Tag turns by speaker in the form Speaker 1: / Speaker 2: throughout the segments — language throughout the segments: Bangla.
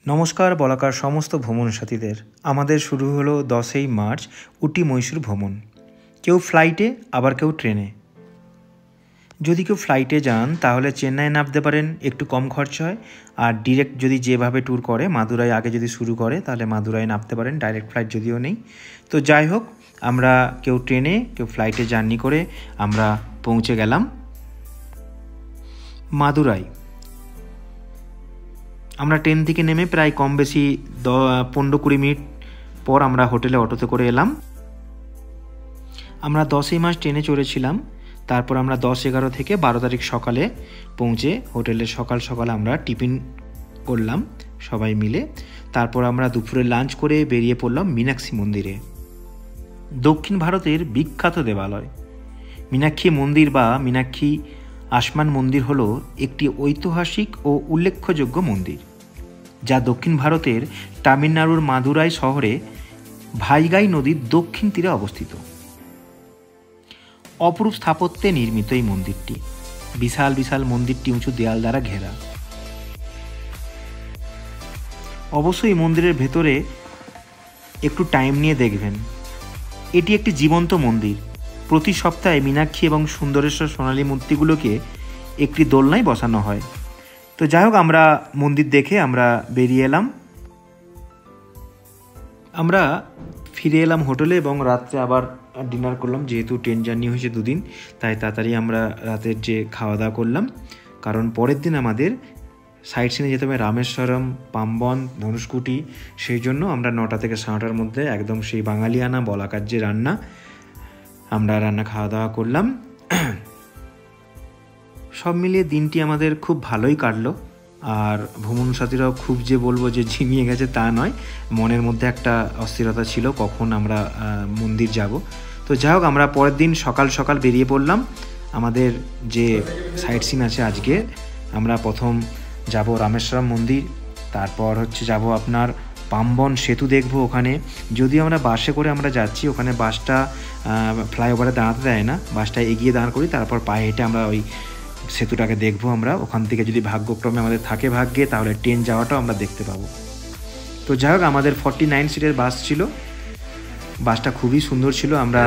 Speaker 1: নমস্কার বলাকার সমস্ত ভ্রমণ সাথীদের। আমাদের শুরু হলো 10ই মার্চ উটি মহীশূর ভ্রমণ। কেউ ফ্লাইটে, আবার কেউ ট্রেনে। যদি কেউ ফ্লাইটে যান তাহলে চেন্নাই নামতে পারেন, একটু কম খরচ হয়। আর ডিরেক্ট যদি যেভাবে ট্যুর করে মাদুরাই আগে যদি শুরু করে তাহলে মাদুরাই নামতে পারেন, ডাইরেক্ট ফ্লাইট যদিও নেই। তো যাই হোক, আমরা কেউ ট্রেনে কেউ ফ্লাইটে জার্নি করে আমরা পৌঁছে গেলাম মাদুরাই। আমরা ট্রেন থেকে নেমে প্রায় কম বেশি 15-20 মিনিট পর আমরা হোটেলে অটোতে করে এলাম। আমরা 10ই মার্চ ট্রেনে চড়েছিলাম। তারপর আমরা 10-11 থেকে 12 তারিখ সকালে পৌঁছে হোটেলে সকাল সকাল আমরা টিফিন করলাম সবাই মিলে। তারপর আমরা দুপুরে লাঞ্চ করে বেরিয়ে পড়লাম মীনাক্ষী মন্দিরে। দক্ষিণ ভারতের বিখ্যাত দেবালয় মীনাক্ষী মন্দির বা মীনাক্ষী আসমান মন্দির হলো একটি ঐতিহাসিক ও উল্লেখযোগ্য মন্দির, যা দক্ষিণ ভারতের তামিলনাড়ুর মাদুরাই শহরে ভাইগাই নদীর দক্ষিণ তীরে অবস্থিত। অপরূপ স্থাপত্যে নির্মিত এই মন্দিরটি। বিশাল বিশাল মন্দিরটি উঁচু দেয়াল দ্বারা ঘেরা। অবশ্যই মন্দিরের ভেতরে একটু টাইম নিয়ে দেখবেন। এটি একটি জীবন্ত মন্দির। প্রতি সপ্তাহে মীনাক্ষী এবং সুন্দরেশ্বর সোনালী মূর্তিগুলোকে একটি দোলনায় বসানো হয়। তো যাই হোক, আমরা মন্দির দেখে আমরা বেরিয়ে এলাম। আমরা ফিরে এলাম হোটেলে এবং রাত্রে আবার ডিনার করলাম। যেহেতু ট্রেন জার্নি হয়েছে দুদিন, তাই তাড়াতাড়ি আমরা রাতের যে খাওয়া দাওয়া করলাম, কারণ পরের দিন আমাদের সাইট সিনে যেতে হবে রামেশ্বরম, পাম্বন, ধনুষকুটি। সেই জন্য আমরা 9টা থেকে 9:30টার মধ্যে একদম সেই বাঙালিয়ানা বলাকার যে রান্না, আমরা রান্না খাওয়া দাওয়া করলাম। সব মিলিয়ে দিনটি আমাদের খুব ভালোই কাটলো। আর ভ্রমণ সাথীরাও খুব যে বলবো যে ঝিমিয়ে গেছে তা নয়, মনের মধ্যে একটা অস্থিরতা ছিল কখন আমরা মন্দির যাব। তো যাই হোক, আমরা পরের দিন সকাল সকাল বেরিয়ে পড়লাম। আমাদের যে সাইট সিন আছে আজকে, আমরা প্রথম যাব রামেশ্বরম মন্দির, তারপর যাব আপনার পাম্বন সেতু দেখব। ওখানে যদিও আমরা বাসে করে আমরা যাচ্ছি, ওখানে বাসটা ফ্লাইওভারে দাঁড়াতে দেয় না, বাসটা এগিয়ে দাঁড় করি, তারপর পায়ে হেঁটে আমরা ওই সেতুটাকে দেখবো। আমরা ওখান থেকে যদি ভাগ্যক্রমে আমাদের থাকে ভাগ্যে, তাহলে ট্রেন যাওয়াটাও আমরা দেখতে পাবো। তো যাই হোক, আমাদের 49 সিটের বাস ছিল। বাসটা খুবই সুন্দর ছিল। আমরা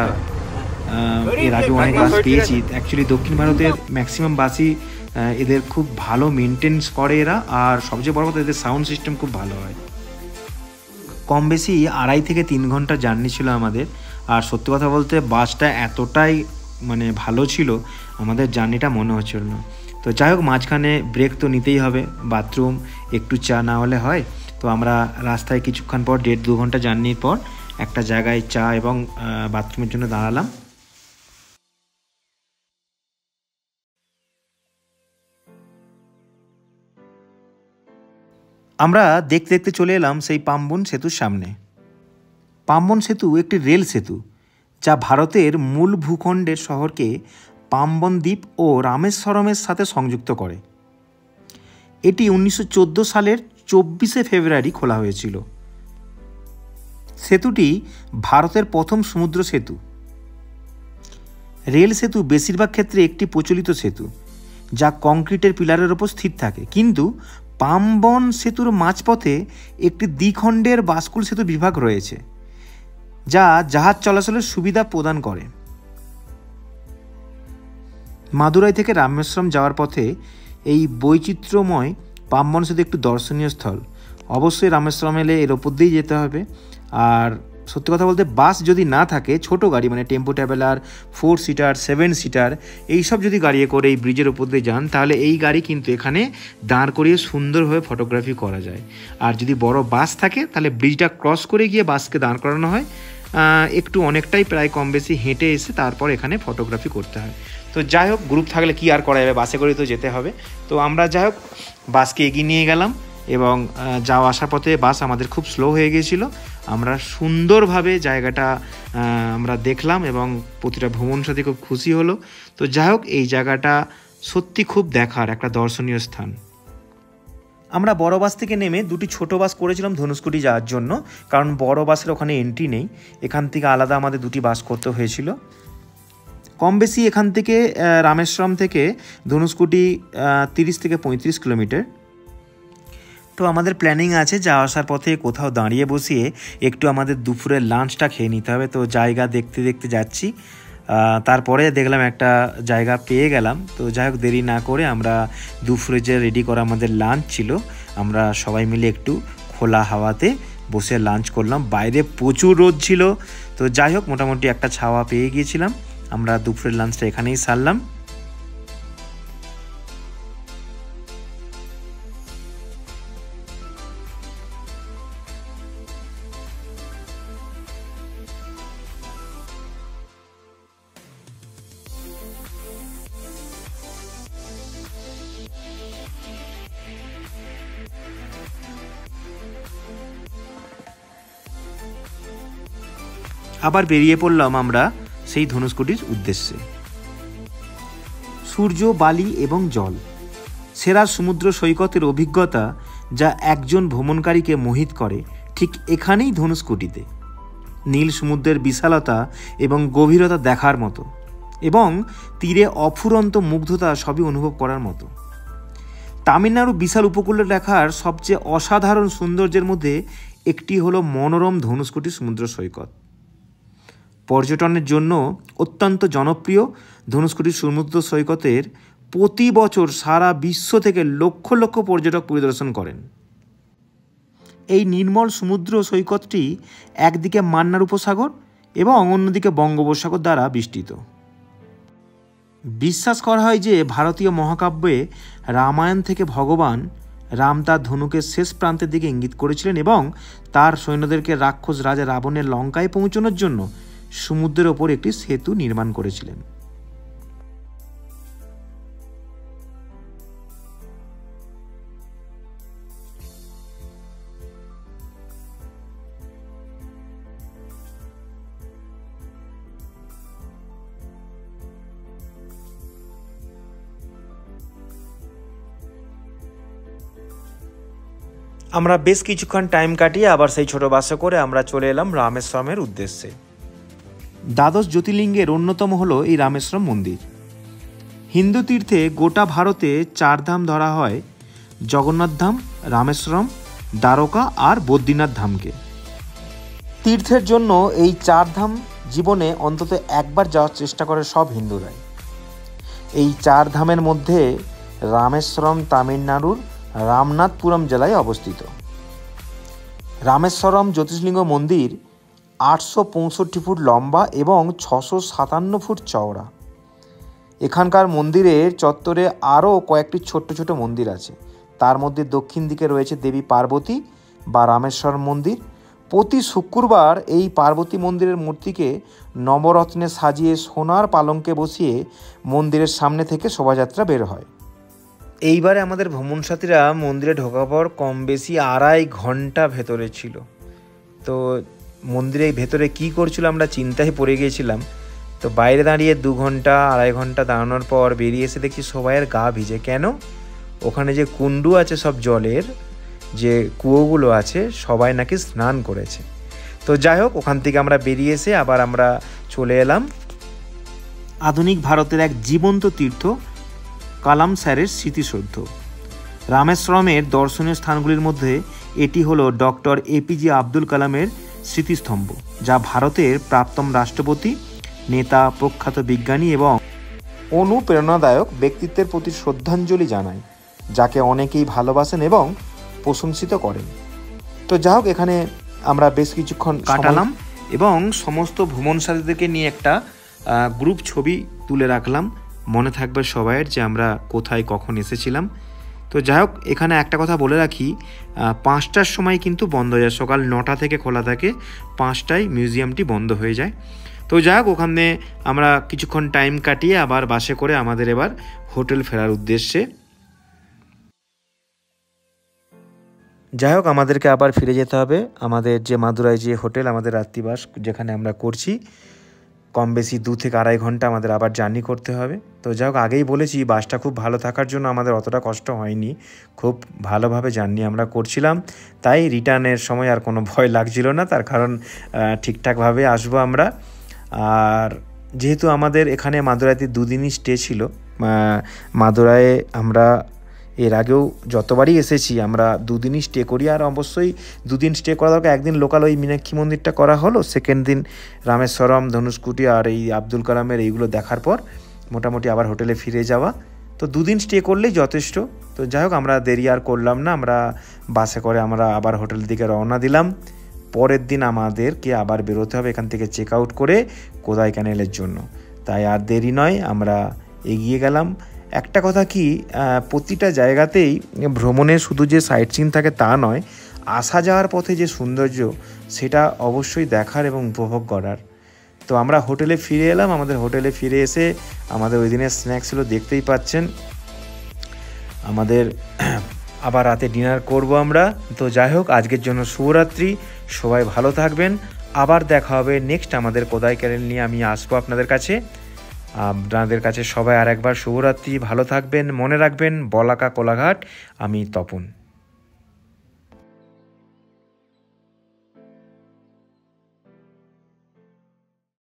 Speaker 1: এর আগে অনেক বাস পেয়েছি। অ্যাকচুয়ালি দক্ষিণ ভারতের ম্যাক্সিমাম বাসই এদের খুব ভালো মেনটেন্স করে এরা, আর সবচেয়ে বড় কথা এদের সাউন্ড সিস্টেম খুব ভালো হয়। কম বেশি 2.5 থেকে 3 ঘন্টা জার্নি ছিল আমাদের। আর সত্যি কথা বলতে বাসটা এতটাই ভালো ছিল, আমাদের জার্নিটা মনে হচ্ছিল না। তো যাই হোক, মাঝখানে ব্রেক তো নিতেই হবে, বাথরুম, একটু চা না হলে হয়। তো আমরা রাস্তায় কিছুক্ষণ পর 1.5-2 ঘন্টা জার্নির পর একটা জায়গায় চা এবং বাথরুমের জন্য দাঁড়ালাম। আমরা দেখতে দেখতে চলে এলাম সেই পাম্বন সেতুর সামনে। পাম্বন সেতু একটি রেল সেতু, যা ভারতের মূল ভূখণ্ডের শহরকে পাম্বন দ্বীপ ও রামেশ্বরমের সাথে সংযুক্ত করে। এটি 1914 সালের 24শে ফেব্রুয়ারি খোলা হয়েছিল। সেতুটি ভারতের প্রথম সমুদ্র সেতু। রেল সেতু বেশিরভাগ ক্ষেত্রে একটি প্রচলিত সেতু, যা কংক্রিটের পিলারের ওপর স্থির থাকে, কিন্তু পাম্বন সেতুর মাঝপথে একটি দ্বিখণ্ডের বাসকুল সেতু বিভাগ রয়েছে, যা জাহাজ চলাচলের সুবিধা প্রদান করে। মাদুরাই থেকে রামেশ্বরম যাওয়ার পথে এই বৈচিত্র্যময় পাম্বন সেতু একটু দর্শনীয় স্থল। অবশ্যই রামেশ্বরম এলে এর ওপর দিয়েই যেতে হবে। আর সত্যি কথা বলতে বাস যদি না থাকে, ছোট গাড়ি টেম্পো ট্রাভেলার, 4 সিটার, 7 সিটার, এইসব যদি গাড়ি করে এই ব্রিজের ওপর দিয়ে যান, তাহলে এই গাড়ি কিন্তু এখানে দাঁড় করিয়ে সুন্দরভাবে ফটোগ্রাফি করা যায়। আর যদি বড় বাস থাকে তাহলে ব্রিজটা ক্রস করে গিয়ে বাসকে দাঁড় করানো হয়, একটু অনেকটাই প্রায় কম বেশি হেঁটে এসে তারপর এখানে ফটোগ্রাফি করতে হয়। তো যাই হোক, গ্রুপ থাকলে কি আর করা যাবে, বাসে করেই তো যেতে হবে। তো আমরা যাই হোক বাসকে এগিয়ে নিয়ে গেলাম এবং যাওয়া আসার পথে বাস আমাদের খুব স্লো হয়ে গিয়েছিল। আমরা সুন্দরভাবে জায়গাটা আমরা দেখলাম এবং প্রতিটা ভ্রমণ সাথী খুব খুশি হলো। তো যাই হোক, এই জায়গাটা সত্যি খুব দেখার একটা দর্শনীয় স্থান। আমরা বড় বাস থেকে নেমে দুটি ছোট বাস করেছিলাম ধনুষকুটি যাওয়ার জন্য, কারণ বড় বাসের ওখানে এন্ট্রি নেই। এখান থেকে আলাদা আমাদের দুটি বাস করতে হয়েছিল। কম বেশি এখান থেকে রামেশ্বরম থেকে ধনুষকুটি 30 থেকে 35 কিলোমিটার। তো আমাদের প্ল্যানিং আছে যাওয়া আসার পথে কোথাও দাঁড়িয়ে বসিয়ে একটু আমাদের দুপুরের লাঞ্চটা খেয়ে নিতে হবে। তো জায়গা দেখতে দেখতে যাচ্ছি, তারপরে দেখলাম একটা জায়গা পেয়ে গেলাম। তো যাই হোক, দেরি না করে আমরা দুপুরে যে রেডি করা আমাদের লাঞ্চ ছিল, আমরা সবাই মিলে একটু খোলা হাওয়াতে বসে লাঞ্চ করলাম। বাইরে প্রচুর রোদ ছিল, তো যাই হোক মোটামুটি একটা ছাওয়া পেয়ে গিয়েছিলাম। আমরা দুপুরের লাঞ্চটা এখানেই সারলাম। আবার বেরিয়ে পড়লাম আমরা সেই ধনুষকোটির উদ্দেশ্যে। সূর্য, বালি এবং জল, সেরা সমুদ্র সৈকতের অভিজ্ঞতা যা একজন ভ্রমণকারীকে মোহিত করে, ঠিক এখানেই ধনুষকোটিতে। নীল সমুদ্রের বিশালতা এবং গভীরতা দেখার মতো, এবং তীরে অফুরন্ত মুগ্ধতা সবই অনুভব করার মতো। তামিলনাড়ু বিশাল উপকূল রেখার সবচেয়ে অসাধারণ সৌন্দর্যের মধ্যে একটি হলো মনোরম ধনুষকোটি সমুদ্র সৈকত। পর্যটনের জন্য অত্যন্ত জনপ্রিয় ধনুষকোটি সমুদ্র সৈকতের প্রতি বছর সারা বিশ্ব থেকে লক্ষ লক্ষ পর্যটক পরিদর্শন করেন। এই নির্মল সমুদ্র সৈকতটি একদিকে মান্নার উপসাগর এবং অন্যদিকে বঙ্গোপসাগর দ্বারা বেষ্টিত। বিশ্বাস করা হয় যে ভারতীয় মহাকাব্যে রামায়ণ থেকে ভগবান রাম তার ধনুকের শেষ প্রান্তের দিকে ইঙ্গিত করেছিলেন এবং তার সৈন্যদেরকে রাক্ষস রাজা রাবণের লঙ্কায় পৌঁছানোর জন্য সমুদ্রের ওপর একটি সেতু নির্মাণ করেছিলেন। আমরা বেশ কিছুক্ষণ টাইম কাটিয়ে আবার সেই ছোট বাসে করে আমরা চলে এলাম রামেশ্বরমের উদ্দেশ্যে। দ্বাদশ জ্যোতির্লিঙ্গের অন্যতম হলো এই রামেশ্বরম মন্দির। হিন্দু তীর্থে গোটা ভারতে 4 ধাম ধরা হয়: জগন্নাথ ধাম, রামেশ্বরম, দ্বারকা আর বদ্রীনাথ ধামকে। তীর্থের জন্য এই 4 ধাম জীবনে অন্তত একবার যাওয়ার চেষ্টা করে সব হিন্দুরাই। এই 4 ধামের মধ্যে রামেশ্বরম তামিলনাড়ুর রামনাথপুরম জেলায় অবস্থিত। রামেশ্বরম জ্যোতির্লিঙ্গ মন্দির 865 ফুট লম্বা এবং 657 ফুট চওড়া। এখানকার মন্দিরের চত্বরে আরও কয়েকটি ছোট্ট ছোট মন্দির আছে। তার মধ্যে দক্ষিণ দিকে রয়েছে দেবী পার্বতী বা রামেশ্বর মন্দির। প্রতি শুক্রবার এই পার্বতী মন্দিরের মূর্তিকে নবরত্নে সাজিয়ে সোনার পালঙ্কে বসিয়ে মন্দিরের সামনে থেকে শোভাযাত্রা বের হয়। এইবারে আমাদের ভ্রমণ সাথীরা মন্দিরে ঢোকার পর কম বেশি 2.5 ঘন্টা ভেতরে ছিল। তো মন্দিরের ভেতরে কি করছিল আমরা চিন্তায় পড়ে গিয়েছিলাম। তো বাইরে দাঁড়িয়ে 2 ঘন্টা 2.5 ঘন্টা দাঁড়ানোর পর বেরিয়ে এসে দেখছি সবাইয়ের গা ভিজে। কেন? ওখানে যে কুণ্ডু আছে, সব জলের যে কুয়োগুলো আছে, সবাই নাকি স্নান করেছে। তো যাই হোক, ওখান থেকে আমরা বেরিয়ে এসে আবার আমরা চলে এলাম আধুনিক ভারতের এক জীবন্ত তীর্থ কালাম স্যারের স্মৃতিসৌধ। রামেশ্বরমের দর্শনীয় স্থানগুলির মধ্যে এটি হলো ডক্টর এপিজে আব্দুল কালামের স্মৃতিস্তম্ভ, যা ভারতের প্রাক্তন রাষ্ট্রপতি, নেতা, প্রখ্যাত বিজ্ঞানী এবং অনুপ্রেরণাদায়ক ব্যক্তিত্বের প্রতি শ্রদ্ধাঞ্জলি জানায়, যাকে অনেকেই ভালোবাসেন এবং প্রশংসিত করেন। তো যাই হোক, এখানে আমরা বেশ কিছুক্ষণ কাটালাম এবং সমস্ত ভ্রমণ সাথীদেরকে নিয়ে একটা গ্রুপ ছবি তুলে রাখলাম। মনে থাকবে সবাইয়ের যে আমরা কোথায় কখন এসেছিলাম। তো যাই হোক, এখানে একটা কথা বলে রাখি, 5টার সময় কিন্তু বন্ধ হয়ে যায়। সকাল 9টা থেকে খোলা থাকে, 5টায় মিউজিয়ামটি বন্ধ হয়ে যায়। তো যাই হোক, ওখানে আমরা কিছুক্ষণ টাইম কাটিয়ে আবার বাসে করে আমাদের এবার হোটেল ফেরার উদ্দেশ্যে। যাই হোক, আমাদেরকে আবার ফিরে যেতে হবে আমাদের যে মাদুরাই যে হোটেল, আমাদের রাত্রিবাস যেখানে আমরা করছি। কম বেশি 2 থেকে 2.5 ঘন্টা আমাদের আবার জার্নি করতে হবে। তো যাই হোক, আগেই বলেছি বাসটা খুব ভালো থাকার জন্য আমাদের অতটা কষ্ট হয়নি, খুব ভালোভাবে জার্নি আমরা করছিলাম। তাই রিটার্নের সময় আর কোনো ভয় লাগছিল না, তার কারণ ঠিকঠাকভাবে আসবো আমরা। আর যেহেতু আমাদের এখানে মাদুরাইতে 2 দিনই স্টে ছিল, মাদুরাইয়ে আমরা এর আগেও যতবারই এসেছি আমরা 2 দিনই স্টে করি, আর অবশ্যই 2 দিন স্টে করা দরকার। একদিন লোকাল ওই মীনাক্ষী মন্দিরটা করা হলো, সেকেন্ড দিন রামেশ্বরম, ধনুষকুটি আর এই আব্দুল কালামের এইগুলো দেখার পর মোটামুটি আবার হোটেলে ফিরে যাওয়া। তো 2 দিন স্টে করলেই যথেষ্ট। তো যাই হোক, আমরা দেরি আর করলাম না, আমরা বাসে করে আমরা আবার হোটেলের দিকে রওনা দিলাম। পরের দিন আমাদেরকে আবার বেরোতে হবে এখান থেকে চেক আউট করে কোদাইকানালের জন্য। তাই আর দেরি নয়, আমরা এগিয়ে গেলাম। একটা কথা কি, প্রতিটা জায়গাতেই ভ্রমণে শুধু যে সাইট সিন থাকে তা নয়, আসা যাওয়ার পথে যে সৌন্দর্য সেটা অবশ্যই দেখার এবং উপভোগ করার। তো আমরা হোটেলে ফিরে এলাম। আমাদের হোটেলে ফিরে এসে আমাদের ওই দিনের স্ন্যাক্স ছিল, দেখতেই পাচ্ছেন। আমাদের আবার রাতে ডিনার করব আমরা। তো যাই হোক, আজকের জন্য শুভরাত্রি, সবাই ভালো থাকবেন। আবার দেখা হবে নেক্সট আমাদের কোদাইকানাল নিয়ে আমি আসবো আপনাদের কাছে। সবাই আর একবার শুভরাত্রি, ভালো থাকবেন, মনে রাখবেন বলাকা কোলাঘাট, আমি তপন।